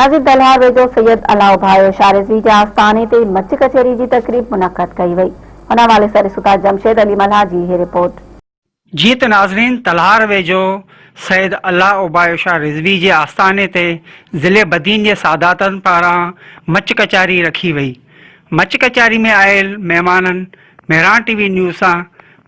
नाज़िर तलहार वेझो सैयद अलाउ भायो शारिज़वी जे आस्थाने ते मच कचहरी की तकरीब मुनक़द कई वई। उन हवाले सां ॾिसूं जमशेद अली मल्हा जी ये रिपोर्ट। जी त नाज़रीन, तलहार वेझो सैयद अल्लाह उबायो शाह रिज़वी जे आस्थाने ते ज़िले बदीन जे सादातनि पारां मच कचहरी रखी वई। मच कचहरी में आयल महिमाननि मेहरान टीवी न्यूज़ सां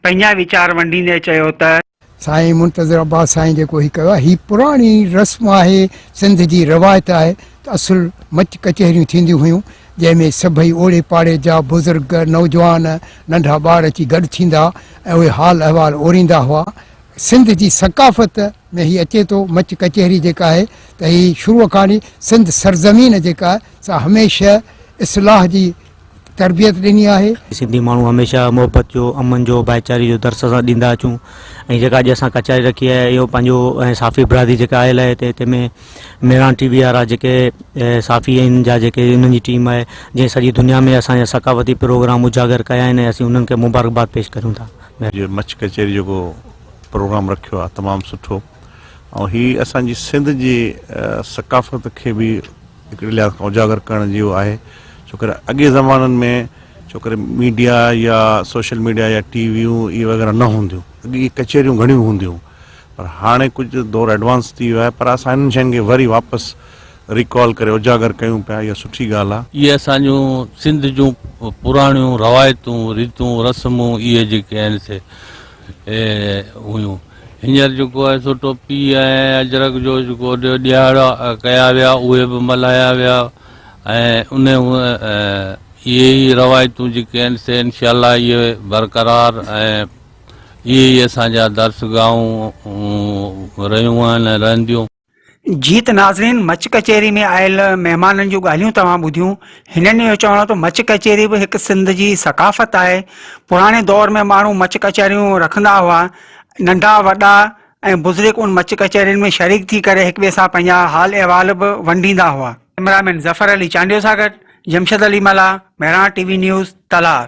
पंहिंजा वीचार वंडींदे चयो त साईं मुंतज़र अब्बास साईं जेको ही कयो आहे, ही पुराणी रस्म आहे, सिंध जी रवायत आहे त असुल मच कचहरियूं थींदियूं हुयूं जंहिंमें सभई ओड़े पाड़े जा बुज़ुर्ग नौजवान नंढा ॿार अची गॾु थींदा ऐं उहे हाल अहिवाल ओरींदा हुआ। सिंध जी सकाफ़त में ही अचे थो मच कचहरी जेका आहे त ही शुरूअ खां वठी सिंध सरज़मीन जेका आहे सा हमेशह इस्लाह जी तरबियत ॾिनी आहे। सिंधी माण्हू हमेशह मोहबत जो, अमन जो, भाईचारे जो दर्स सां ॾींदा अचूं ऐं जेका अॼु असां कचहरी रखी आहे इहो पंहिंजो ऐं साफ़ी बिरादरी जेका आयल आहे हिते में मेहरान टीवी वारा जेके साफ़ी आहिनि जा जेके उन्हनि जी टीम आहे जंहिं सॼी दुनिया में असांजा सकाफ़ती प्रोग्राम उजागर कया आहिनि ऐं असीं उन्हनि खे मुबारकबाद पेश करूं था। मच कचहरी जेको प्रोग्राम रखियो आहे तमामु सुठो ऐं हीअ असांजी सिंध जी सकाफ़त खे बि हिकिड़े लिहाज़ खां उजागर करण जो आहे। छो करे अॻे ज़माननि में छो करे मीडिया या सोशल मीडिया या टीवियूं इहे वग़ैरह न हूंदियूं, अॻे कचहरियूं घणियूं हूंदियूं, पर हाणे कुझु दौर एडवांस थी वियो आहे, पर असां हिननि शयुनि खे वरी वापसि रिकॉल करे उजागर कयूं पिया, इहा सुठी ॻाल्हि आहे। इहे असांजूं सिंध जूं पुराणियूं रवायतूं रीतूं रस्मूं इहे जेके आहिनि से हुयूं। हींअर जेको आहे सो टोपी ऐं अजरक जो जेको ॾियारा कया विया उहे बि मल्हाया विया ऐं इहे ई रवायतूं जेके आहिनि से इंशाअल्लाह इहे बरक़रार ऐं इहे ई असांजा दर्सगाहूं रहियूं आहिनि ऐं रहंदियूं। जी त नाज़रीन, मच कचहरी में आयल महिमाननि जूं ॻाल्हियूं तव्हां ॿुधियूं। हिननि जो चवणो त मच कचहरी बि हिकु सिंध जी सकाफ़त आहे। पुराणे दौर में माण्हू मच कचहरियूं रखंदा हुआ, नंढा वॾा ऐं बुज़ुर्ग उन मच कचहरियुनि में शरीक थी करे हिक ॿिए सां पंहिंजा हाल अहिवाल बि वंडींदा हुआ। कैमरामैन ज़फ़र अली चांडियो सां गॾु जमशेद अली मल्हा, मेहरान टीवी न्यूज़, तलहार।